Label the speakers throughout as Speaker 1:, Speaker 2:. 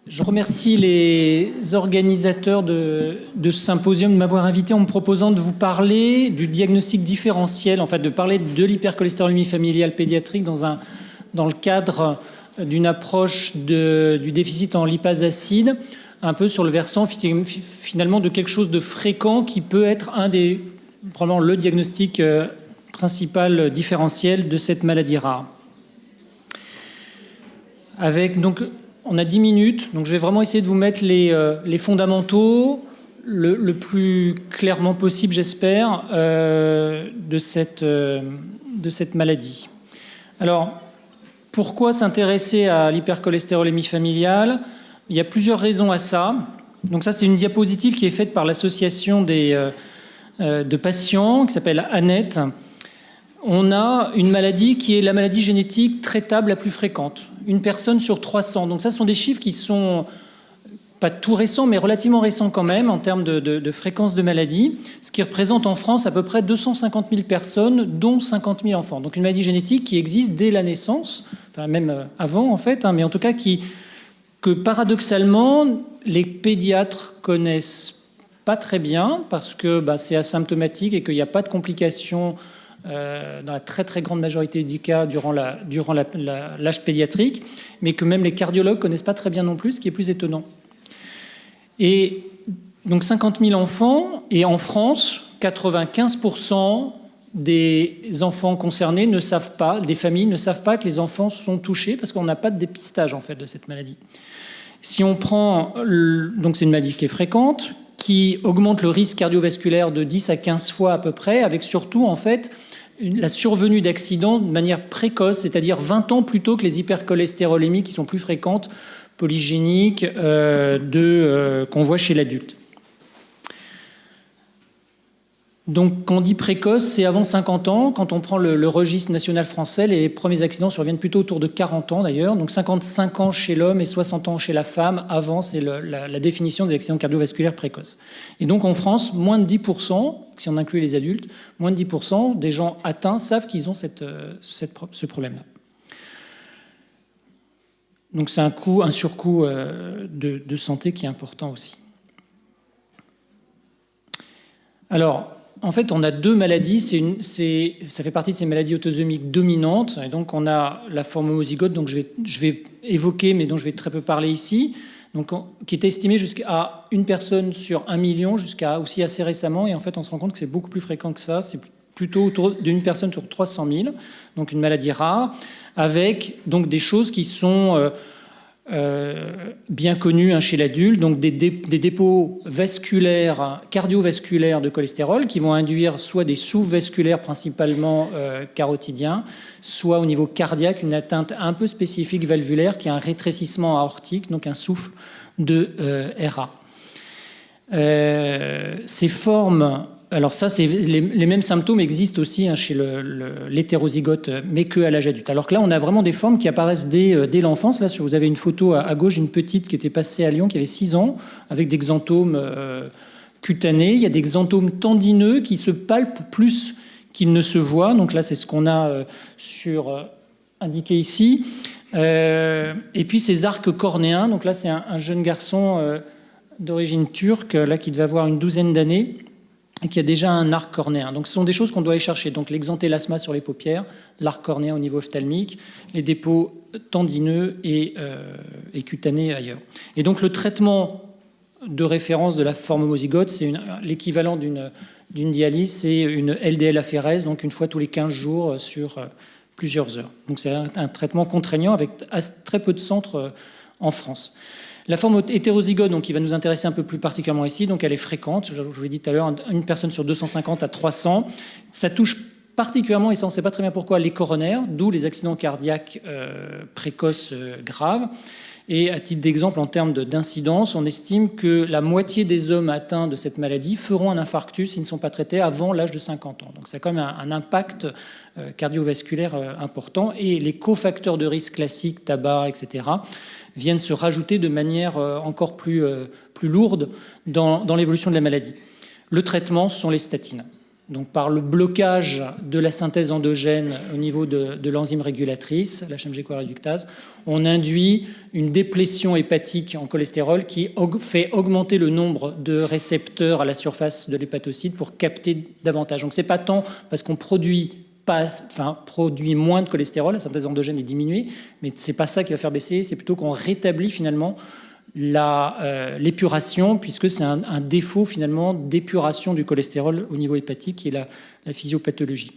Speaker 1: Je remercie les organisateurs de ce symposium de m'avoir invité en me proposant de vous parler du diagnostic différentiel, en fait de parler de l'hypercholestérolémie familiale pédiatrique dans le cadre d'une approche du déficit en lipase acide, un peu sur le versant finalement de quelque chose de fréquent qui peut être probablement le diagnostic principal différentiel de cette maladie rare. On a 10 minutes, donc je vais vraiment essayer de vous mettre les fondamentaux le plus clairement possible, j'espère, de cette maladie. Alors, pourquoi s'intéresser à l'hypercholestérolémie familiale? Il y a plusieurs raisons à ça. Donc ça, c'est une diapositive qui est faite par l'association de patients, qui s'appelle ANET. On a une maladie qui est la maladie génétique traitable la plus fréquente. Une personne sur 300. Donc ça, ce sont des chiffres qui sont pas tout récents, mais relativement récents quand même en termes de fréquence de maladie, ce qui représente en France à peu près 250 000 personnes, dont 50 000 enfants. Donc une maladie génétique qui existe dès la naissance, enfin même avant en fait, mais en tout cas que paradoxalement, les pédiatres connaissent pas très bien parce que c'est asymptomatique et qu'il n'y a pas de complications dans la très très grande majorité des cas durant l'âge pédiatrique, mais que même les cardiologues connaissent pas très bien non plus, ce qui est plus étonnant. Et donc 50 000 enfants, et en France, 95% des enfants concernés ne savent pas, des familles ne savent pas que les enfants sont touchés parce qu'on n'a pas de dépistage en fait de cette maladie. Si on prend, donc c'est une maladie qui est fréquente, qui augmente le risque cardiovasculaire de 10 à 15 fois à peu près, avec surtout en fait la survenue d'accidents de manière précoce, c'est-à-dire 20 ans plus tôt que les hypercholestérolémies qui sont plus fréquentes, polygéniques, qu'on voit chez l'adulte. Donc, quand on dit précoce, c'est avant 50 ans. Quand on prend le registre national français, les premiers accidents surviennent plutôt autour de 40 ans d'ailleurs. Donc, 55 ans chez l'homme et 60 ans chez la femme. Avant, c'est la définition des accidents cardiovasculaires précoces. Et donc, en France, moins de 10%, si on inclut les adultes, moins de 10% des gens atteints savent qu'ils ont ce problème-là. Donc, c'est un surcoût de santé qui est important aussi. Alors, en fait, on a deux maladies. Ça fait partie de ces maladies autosomiques dominantes. Et donc, on a la forme homozygote, donc je vais évoquer, mais dont je vais très peu parler ici, donc, qui est estimée jusqu'à une personne sur 1 million, jusqu'à aussi assez récemment. Et en fait, on se rend compte que c'est beaucoup plus fréquent que ça. C'est plutôt autour d'une personne sur 300 000, donc une maladie rare, avec donc des choses qui sont bien connu chez l'adulte, donc des dépôts vasculaires, cardiovasculaires de cholestérol qui vont induire soit des souffles vasculaires principalement carotidiens, soit au niveau cardiaque une atteinte un peu spécifique valvulaire qui est un rétrécissement aortique, donc un souffle de RA. Ces formes... Alors ça, les mêmes symptômes existent aussi chez l'hétérozygote, mais qu'à l'âge adulte. Alors que là, on a vraiment des formes qui apparaissent dès l'enfance. Là, vous avez une photo à gauche, une petite qui était passée à Lyon, qui avait 6 ans, avec des xanthomes cutanés. Il y a des xanthomes tendineux qui se palpent plus qu'ils ne se voient. Donc là, c'est ce qu'on a indiqué ici. Et puis ces arcs cornéens. Donc là, c'est un jeune garçon d'origine turque, là, qui devait avoir une douzaine d'années, et qui a déjà un arc cornéen. Donc ce sont des choses qu'on doit aller chercher. Donc l'exantélasma sur les paupières, l'arc cornéen au niveau ophtalmique, les dépôts tendineux et cutanés ailleurs. Et donc le traitement de référence de la forme homozygote, c'est l'équivalent d'une dialyse, c'est une LDL-aphérèse, donc une fois tous les 15 jours sur plusieurs heures. Donc c'est un traitement contraignant avec très peu de centres en France. La forme hétérozygote, donc, qui va nous intéresser un peu plus particulièrement ici, donc elle est fréquente, je vous l'ai dit tout à l'heure, une personne sur 250 à 300. Ça touche particulièrement, et ça on ne sait pas très bien pourquoi, les coronaires, d'où les accidents cardiaques précoces graves. Et à titre d'exemple, en termes d'incidence, on estime que la moitié des hommes atteints de cette maladie feront un infarctus s'ils ne sont pas traités avant l'âge de 50 ans. Donc ça a quand même un impact cardiovasculaire important. Et les cofacteurs de risque classiques, tabac, etc., viennent se rajouter de manière encore plus lourde dans l'évolution de la maladie. Le traitement, ce sont les statines. donc par le blocage de la synthèse endogène au niveau de l'enzyme régulatrice, la HMG-CoRéductase, on induit une déplétion hépatique en cholestérol qui fait augmenter le nombre de récepteurs à la surface de l'hépatocyte pour capter davantage. Donc c'est pas tant parce qu'on produit moins de cholestérol, la synthèse endogène est diminuée, mais c'est pas ça qui va faire baisser, c'est plutôt qu'on rétablit finalement l'épuration, puisque c'est un défaut finalement d'épuration du cholestérol au niveau hépatique qui est la physiopathologie.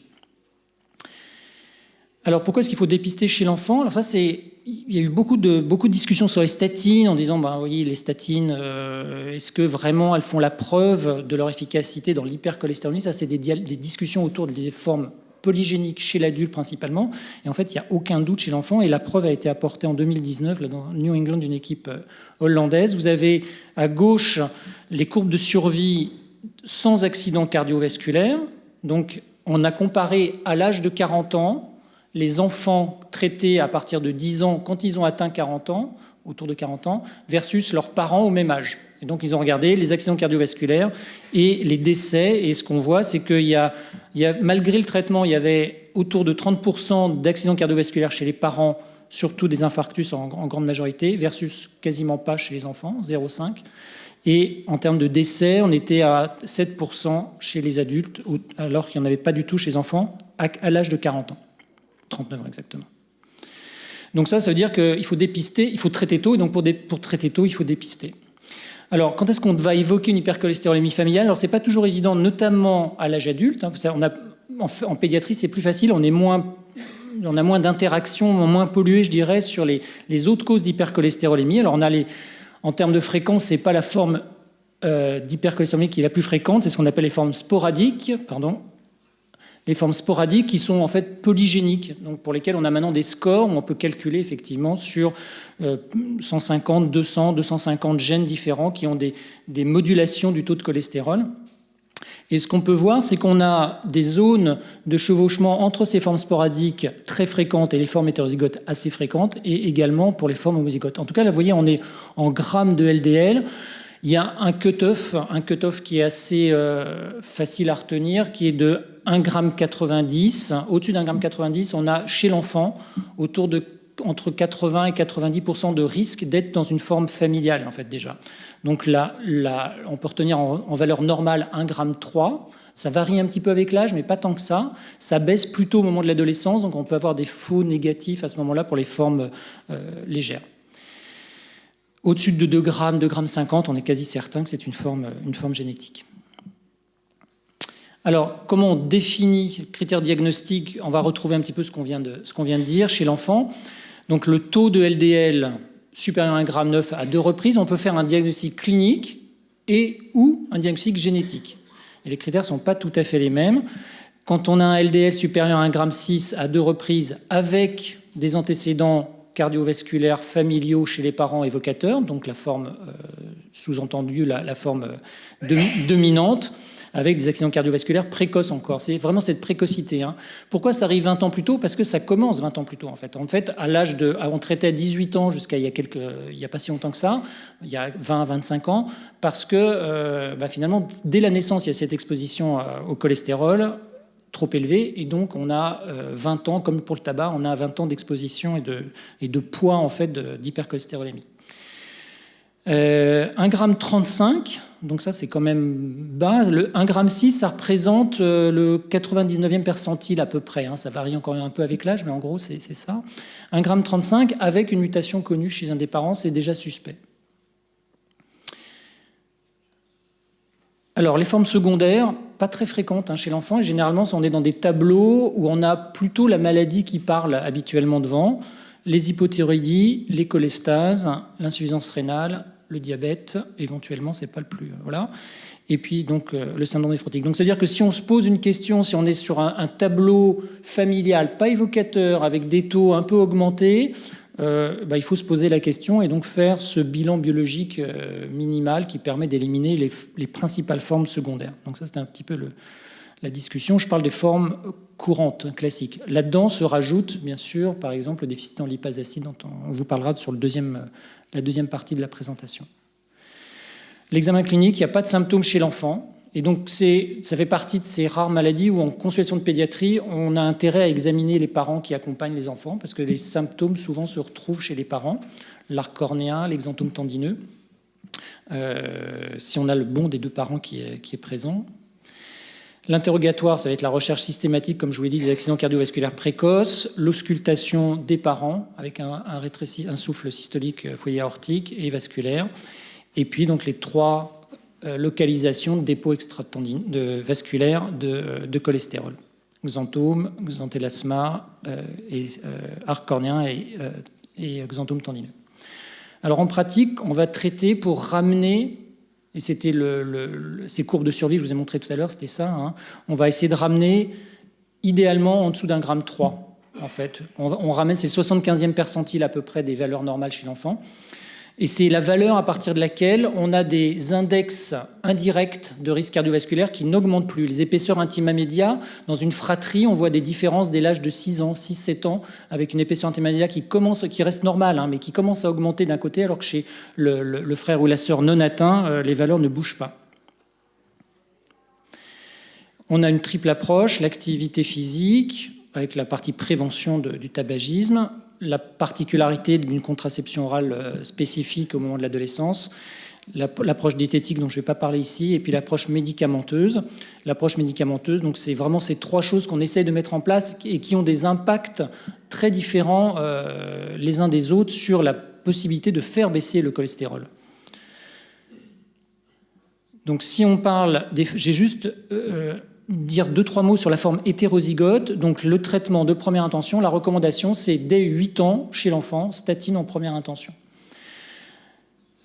Speaker 1: Alors pourquoi est-ce qu'il faut dépister chez l'enfant? Alors ça, il y a eu beaucoup de discussions sur les statines en disant oui, les statines, est-ce que vraiment elles font la preuve de leur efficacité dans l'hypercholestérolémie? Ça, c'est des discussions autour des formes polygéniques chez l'adulte principalement. Et en fait, il n'y a aucun doute chez l'enfant. Et la preuve a été apportée en 2019 là, dans New England d'une équipe hollandaise. Vous avez à gauche les courbes de survie sans accident cardiovasculaire. Donc, on a comparé à l'âge de 40 ans les enfants traités à partir de 10 ans quand ils ont atteint 40 ans, autour de 40 ans, versus leurs parents au même âge. Et donc, ils ont regardé les accidents cardiovasculaires et les décès. Et ce qu'on voit, c'est qu'il y a, malgré le traitement, il y avait autour de 30% d'accidents cardiovasculaires chez les parents, surtout des infarctus en grande majorité, versus quasiment pas chez les enfants, 0,5. Et en termes de décès, on était à 7% chez les adultes, alors qu'il n'y en avait pas du tout chez les enfants à l'âge de 40 ans. 39 ans exactement. Donc ça veut dire qu'il faut dépister, il faut traiter tôt, et donc pour traiter tôt, il faut dépister. Alors, quand est-ce qu'on va évoquer une hypercholestérolémie familiale? Alors, c'est pas toujours évident, notamment à l'âge adulte. En pédiatrie, c'est plus facile, on a moins d'interactions, moins pollué, je dirais, sur les autres causes d'hypercholestérolémie. Alors, en termes de fréquence, c'est pas la forme d'hypercholestérolémie qui est la plus fréquente, c'est ce qu'on appelle les formes sporadiques, les formes sporadiques qui sont en fait polygéniques, donc pour lesquelles on a maintenant des scores où on peut calculer effectivement sur 150, 200, 250 gènes différents qui ont des modulations du taux de cholestérol. Et ce qu'on peut voir, c'est qu'on a des zones de chevauchement entre ces formes sporadiques très fréquentes et les formes hétérozygotes assez fréquentes, et également pour les formes homozygotes. En tout cas, là, vous voyez, on est en grammes de LDL. Il y a un cut-off qui est assez facile à retenir, qui est de 1,90 g. Au-dessus d'1,90 g, on a chez l'enfant entre 80 et 90% de risque d'être dans une forme familiale, en fait, déjà. Donc là, on peut retenir en valeur normale 1,3 g. Ça varie un petit peu avec l'âge, mais pas tant que ça. Ça baisse plutôt au moment de l'adolescence, donc on peut avoir des faux négatifs à ce moment-là pour les formes légères. Au-dessus de 2 grammes, 2,50 g, on est quasi certain que c'est une forme génétique. Alors, comment on définit critères diagnostiques? On va retrouver un petit peu ce qu'on vient de dire chez l'enfant. Donc, le taux de LDL supérieur à 1,9 g à 2 reprises, on peut faire un diagnostic clinique ou un diagnostic génétique. Et les critères ne sont pas tout à fait les mêmes. Quand on a un LDL supérieur à 1,6 g à 2 reprises avec des antécédents cardiovasculaires familiaux chez les parents évocateurs, donc la forme sous-entendue, la forme dominante, avec des accidents cardiovasculaires précoces encore. C'est vraiment cette précocité. Pourquoi ça arrive 20 ans plus tôt? Parce que ça commence 20 ans plus tôt, en fait. En fait, on traitait à 18 ans jusqu'à il y a pas si longtemps que ça, il y a 20 à 25 ans, parce que finalement, dès la naissance, il y a cette exposition au cholestérol trop élevé, et donc on a 20 ans, comme pour le tabac, on a 20 ans d'exposition et de poids en fait d'hypercholestérolémie. 1,35 g, donc ça c'est quand même bas. Le 1,6 g, ça représente le 99e percentile à peu près. Ça varie encore un peu avec l'âge, mais en gros c'est ça. 1,35 g avec une mutation connue chez un des parents, c'est déjà suspect. Alors, les formes secondaires, pas très fréquentes chez l'enfant. Et généralement, on est dans des tableaux où on a plutôt la maladie qui parle habituellement devant. Les hypothyroïdies, les cholestases, l'insuffisance rénale, le diabète, éventuellement, c'est pas le plus... voilà. Et puis, donc, le syndrome néphrotique. Donc, c'est-à-dire que si on se pose une question, si on est sur un tableau familial pas évocateur, avec des taux un peu augmentés, il faut se poser la question et donc faire ce bilan biologique minimal qui permet d'éliminer les principales formes secondaires. Donc ça, c'est un petit peu la discussion. Je parle des formes courantes, classiques. Là-dedans se rajoute, bien sûr, par exemple, le déficit en lipase acide dont on vous parlera sur la deuxième partie de la présentation. L'examen clinique, il n'y a pas de symptômes chez l'enfant. Et donc, ça fait partie de ces rares maladies où, en consultation de pédiatrie, on a intérêt à examiner les parents qui accompagnent les enfants, parce que les symptômes, souvent, se retrouvent chez les parents. L'arc cornéen, l'exanthome tendineux, si on a le bon des deux parents qui est présent. L'interrogatoire, ça va être la recherche systématique, comme je vous l'ai dit, des accidents cardiovasculaires précoces, l'auscultation des parents avec un souffle systolique, foyer aortique et vasculaire. Et puis, donc, les 3 localisations de dépôts vasculaires de cholestérol. Xanthome, xanthelasma, arc cornéen et xanthome tendineux. Alors, en pratique, on va traiter pour ramener... Et c'était ces courbes de survie que je vous ai montré tout à l'heure, c'était ça. Hein. On va essayer de ramener idéalement en dessous d'1,3 gramme, en fait. On ramène, c'est le 75e percentile à peu près des valeurs normales chez l'enfant. Et c'est la valeur à partir de laquelle on a des index indirects de risque cardiovasculaire qui n'augmentent plus. Les épaisseurs intima-média, dans une fratrie, on voit des différences dès l'âge de 6 ans, 6-7 ans, avec une épaisseur intima-média qui reste normale, hein, mais qui commence à augmenter d'un côté, alors que chez le frère ou la sœur non atteint, les valeurs ne bougent pas. On a une triple approche, l'activité physique, avec la partie prévention du tabagisme, la particularité d'une contraception orale spécifique au moment de l'adolescence, l'approche diététique dont je ne vais pas parler ici, et puis l'approche médicamenteuse. L'approche médicamenteuse, donc c'est vraiment ces 3 choses qu'on essaye de mettre en place et qui ont des impacts très différents les uns des autres sur la possibilité de faire baisser le cholestérol. Donc si on parle, j'ai juste... dire 2-3 mots sur la forme hétérozygote. Donc le traitement de première intention, la recommandation, c'est dès 8 ans chez l'enfant, statine en première intention.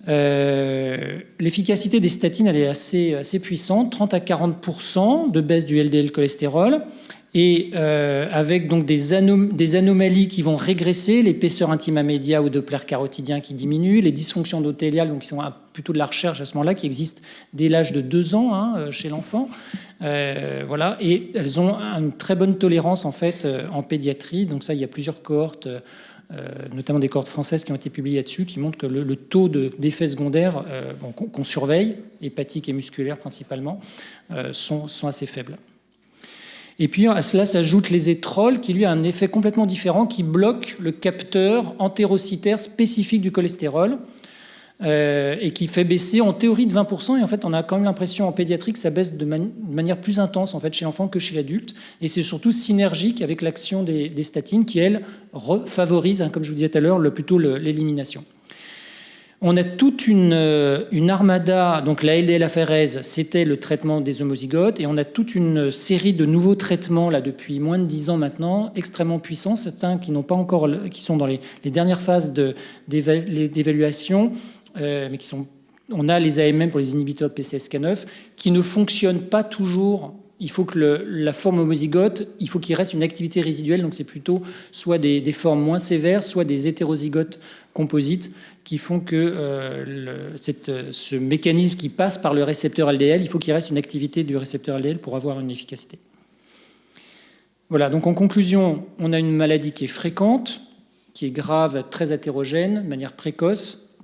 Speaker 1: L'efficacité des statines, elle est assez puissante, 30 à 40% de baisse du LDL cholestérol, et avec donc des anomalies qui vont régresser, l'épaisseur intima-média ou Doppler carotidien qui diminue, les dysfonctions endothéliales, donc qui sont plutôt de la recherche à ce moment-là, qui existent dès l'âge de 2 ans hein, chez l'enfant. Voilà, et elles ont une très bonne tolérance en fait en pédiatrie. Donc ça, il y a plusieurs cohortes, notamment des cohortes françaises qui ont été publiées là-dessus, qui montrent que le taux d'effets secondaires qu'on surveille, hépatiques et musculaires principalement, sont assez faibles. Et puis à cela s'ajoutent les étrols qui lui a un effet complètement différent, qui bloque le capteur entérocytaire spécifique du cholestérol et qui fait baisser en théorie de 20%. Et en fait, on a quand même l'impression en pédiatrie que ça baisse de manière plus intense en fait, chez l'enfant que chez l'adulte. Et c'est surtout synergique avec l'action des statines qui, elles, favorisent, hein, comme je vous disais tout à l'heure, plutôt l'élimination. On a toute une armada, donc la LDL-aphérèse, c'était le traitement des homozygotes, et on a toute une série de nouveaux traitements là depuis moins de 10 ans maintenant, extrêmement puissants, certains qui n'ont pas encore, qui sont dans les dernières phases d'évaluation, mais qui sont, on a les AMM pour les inhibiteurs de PCSK9 qui ne fonctionnent pas toujours. Il faut que la forme homozygote, il faut qu'il reste une activité résiduelle, donc c'est plutôt soit des formes moins sévères, soit des hétérozygotes composites qui font que ce mécanisme qui passe par le récepteur LDL, il faut qu'il reste une activité du récepteur LDL pour avoir une efficacité. Voilà, donc en conclusion, on a une maladie qui est fréquente, qui est grave, très hétérogène, de manière précoce.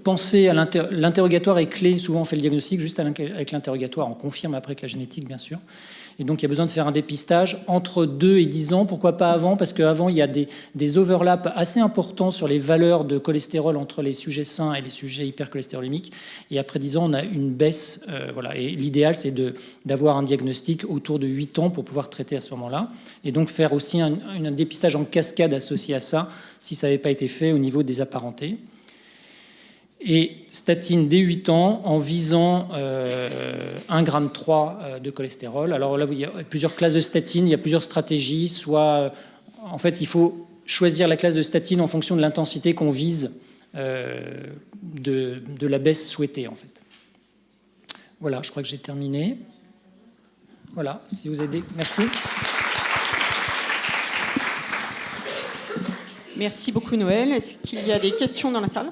Speaker 1: Penser à l'interrogatoire est clé. Souvent, on fait le diagnostic juste avec l'interrogatoire. On confirme après avec la génétique, bien sûr. Et donc, il y a besoin de faire un dépistage entre 2 et 10 ans. Pourquoi pas avant? Parce qu'avant, il y a des overlaps assez importants sur les valeurs de cholestérol entre les sujets sains et les sujets hypercholestérolémiques. Et après 10 ans, on a une baisse. Voilà. Et l'idéal, c'est d'avoir un diagnostic autour de 8 ans pour pouvoir traiter à ce moment-là. Et donc, faire aussi un dépistage en cascade associé à ça, si ça n'avait pas été fait au niveau des apparentés. Et statine dès 8 ans en visant 1,3 gramme de cholestérol. Alors là, il y a plusieurs classes de statine, il y a plusieurs stratégies. Soit, en fait, il faut choisir la classe de statine en fonction de l'intensité qu'on vise de la baisse souhaitée, en fait. Voilà, je crois que j'ai terminé. Voilà, si vous avez... Merci.
Speaker 2: Merci beaucoup, Noël. Est-ce qu'il y a des questions dans la salle ?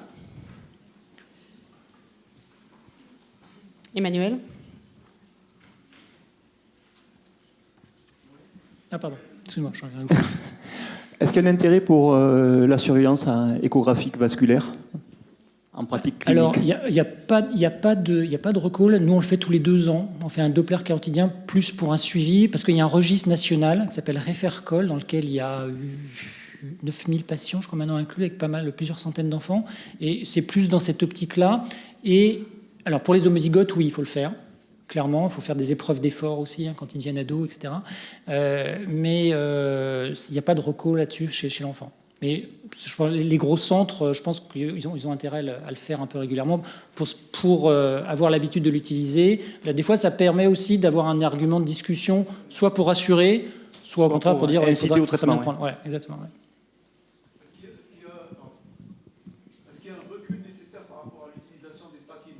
Speaker 2: Emmanuel?
Speaker 1: Ah pardon, excuse-moi.
Speaker 3: Est-ce qu'il y a un intérêt pour la surveillance échographique vasculaire en pratique clinique?
Speaker 1: Alors, il y a pas de recall. Nous, on le fait tous les 2 ans. On fait un Doppler carotidien plus pour un suivi, parce qu'il y a un registre national qui s'appelle Refercol, dans lequel il y a eu 9000 patients, je crois maintenant inclus, avec plusieurs centaines d'enfants. Et c'est plus dans cette optique-là. Et alors, pour les homozygotes, oui, il faut le faire. Clairement, il faut faire des épreuves d'effort aussi, quand ils deviennent ados, etc. Mais il n'y a pas de recours là-dessus chez l'enfant. Mais les gros centres, je pense qu'ils ont intérêt à le faire un peu régulièrement pour avoir l'habitude de l'utiliser. Là, des fois, ça permet aussi d'avoir un argument de discussion, soit pour rassurer, soit au contraire pour dire
Speaker 3: inciter au traitement.
Speaker 1: Prendre. Ouais, exactement. Ouais.
Speaker 4: Est-ce qu'il y a un recul nécessaire par rapport à l'utilisation des statines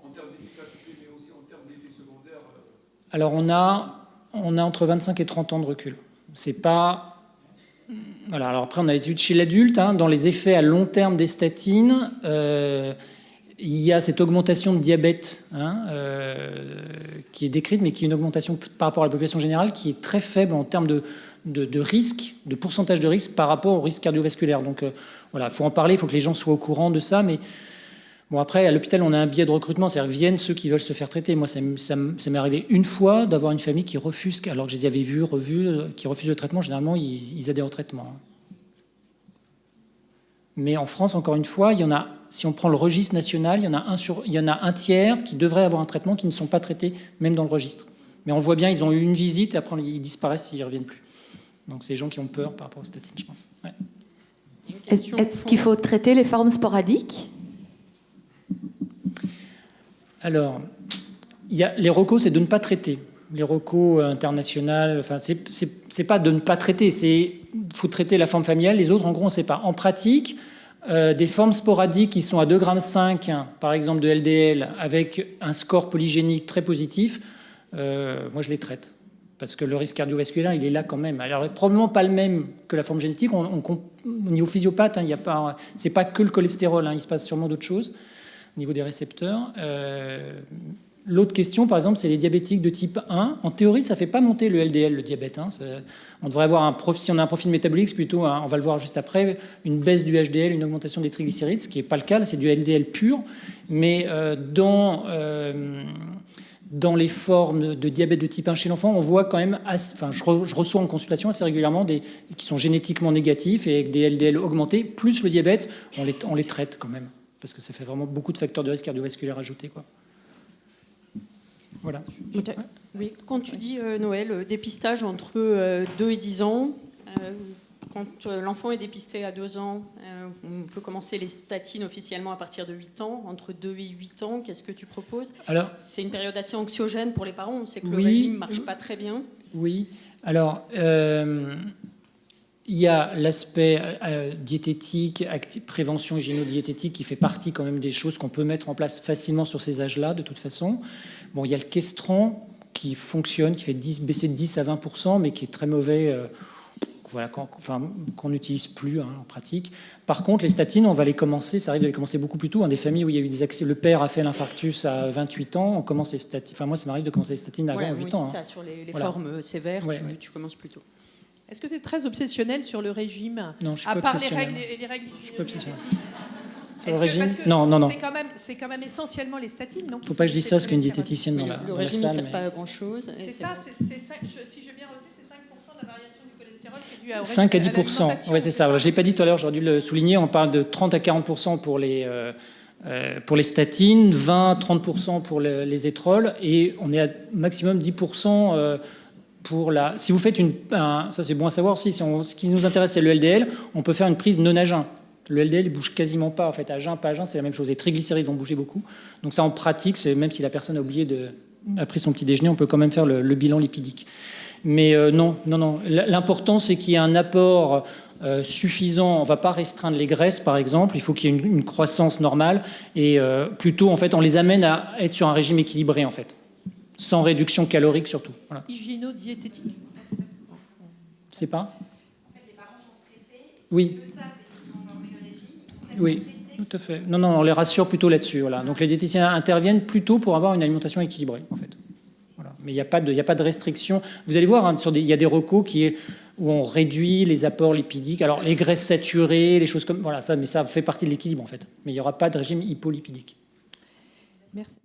Speaker 4: en termes d'efficacité, mais aussi en termes d'effets secondaires?
Speaker 1: Alors, on a entre 25 et 30 ans de recul. C'est pas... Voilà, alors après, on a les études chez l'adulte. Dans les effets à long terme des statines, il y a cette augmentation de diabète qui est décrite, mais qui est une augmentation par rapport à la population générale qui est très faible en termes de risque, de pourcentage de risque par rapport au risque cardiovasculaire. Donc voilà, il faut en parler, il faut que les gens soient au courant de ça. Mais bon, après, à l'hôpital, on a un biais de recrutement, c'est-à-dire viennent ceux qui veulent se faire traiter. Moi, ça m'est arrivé une fois d'avoir une famille qui refuse, alors que je les avais revu, qui refuse le traitement. Généralement, ils adhèrent au traitement. Mais en France, encore une fois, il y en a, si on prend le registre national, il y en a un tiers qui devraient avoir un traitement qui ne sont pas traités, même dans le registre. Mais on voit bien, ils ont eu une visite et après ils disparaissent, ils ne reviennent plus. Donc c'est les gens qui ont peur par rapport aux statines, je pense. Ouais.
Speaker 5: Est-ce qu'il faut traiter les formes sporadiques?
Speaker 1: Alors, les recos, c'est de ne pas traiter. Les recos internationales, enfin, c'est pas de ne pas traiter, c'est faut traiter la forme familiale. Les autres, en gros, on ne sait pas. En pratique, des formes sporadiques qui sont à 2,5 g, par exemple, de LDL, avec un score polygénique très positif, moi, je les traite. Parce que le risque cardiovasculaire, il est là quand même. Alors, probablement pas le même que la forme génétique. Au niveau physiopathe, c'est pas que le cholestérol, il se passe sûrement d'autres choses au niveau des récepteurs. L'autre question, par exemple, c'est les diabétiques de type 1. En théorie, ça ne fait pas monter le LDL, le diabète. On devrait avoir si on a un profil métabolique, c'est plutôt, on va le voir juste après, une baisse du HDL, une augmentation des triglycérides, ce qui n'est pas le cas, c'est du LDL pur. Mais dans les formes de diabète de type 1 chez l'enfant, on voit quand même, je reçois en consultation assez régulièrement qui sont génétiquement négatifs et avec des LDL augmentés, plus le diabète, on les traite quand même. Parce que ça fait vraiment beaucoup de facteurs de risque cardiovasculaire ajoutés, quoi. Voilà.
Speaker 2: Oui, quand tu dis, Noël, dépistage entre 2 et 10 ans, quand l'enfant est dépisté à 2 ans, on peut commencer les statines officiellement à partir de 8 ans. Entre 2 et 8 ans, qu'est-ce que tu proposes? Alors, c'est une période assez anxiogène pour les parents. On sait que le régime ne marche pas très bien.
Speaker 1: Oui. Alors, il y a l'aspect diététique, prévention hygiéno-diététique qui fait partie quand même des choses qu'on peut mettre en place facilement sur ces âges-là, de toute façon. Bon, il y a le Questran qui fonctionne, qui fait baisser de 10 à 20%, mais qui est très mauvais, voilà, qu'on n'utilise plus en pratique. Par contre, les statines, on va les commencer, ça arrive de les commencer beaucoup plus tôt. Des familles où il y a eu des accès, le père a fait l'infarctus à 28 ans, on commence les statines. Enfin, moi, ça m'arrive de commencer les statines avant 8 ans.
Speaker 2: C'est ça, sur les formes sévères, tu commences plus tôt.
Speaker 6: Est-ce que tu es très obsessionnel sur le régime?
Speaker 1: Non, je suis
Speaker 6: à
Speaker 1: pas
Speaker 6: part
Speaker 1: obsessionnel.
Speaker 6: les règles
Speaker 1: hygiéno-diététiques.
Speaker 6: Sur le
Speaker 1: régime?
Speaker 6: Parce que
Speaker 1: Non.
Speaker 6: C'est quand même essentiellement les statines, non?
Speaker 1: Faut pas que je dise ça parce qu'il y a une diététicienne dans la salle.
Speaker 2: Le régime ne sert pas à grand-chose.
Speaker 6: C'est ça, si j'ai bien retenu, c'est 5% de la variation du cholestérol qui est due à
Speaker 1: 5 à 10%. Oui, c'est ça. Je ne l'ai pas dit tout à l'heure, j'aurais dû le souligner. On parle de 30 à 40% pour les statines, 20-30% pour les étrols, et on est à maximum 10% pour la... Si vous faites ça c'est bon à savoir aussi, ce qui nous intéresse c'est le LDL, on peut faire une prise non à jeun. Le LDL il bouge quasiment pas en fait, à jeun, pas à jeun, c'est la même chose. Les triglycérides vont bouger beaucoup. Donc ça en pratique, même si la personne a pris son petit déjeuner, on peut quand même faire le bilan lipidique. Mais non. L'important c'est qu'il y ait un apport suffisant. On ne va pas restreindre les graisses par exemple, il faut qu'il y ait une croissance normale et plutôt en fait on les amène à être sur un régime équilibré en fait. Sans réduction calorique surtout. Voilà.
Speaker 6: Hygiéno-diététique.
Speaker 1: C'est pas?
Speaker 7: En fait, les parents sont stressés.
Speaker 1: Oui.
Speaker 7: Ils le savent quand on leur met le régime. Ils sont
Speaker 1: Oui, tout à fait. Non, on les rassure plutôt là-dessus. Voilà. Donc les diététiciens interviennent plutôt pour avoir une alimentation équilibrée, en fait. Voilà. Mais il n'y a pas de restriction. Vous allez voir, il y a des recos qui est où on réduit les apports lipidiques. Alors les graisses saturées, les choses comme voilà ça, mais ça fait partie de l'équilibre en fait. Mais il n'y aura pas de régime hypolipidique.
Speaker 6: Merci.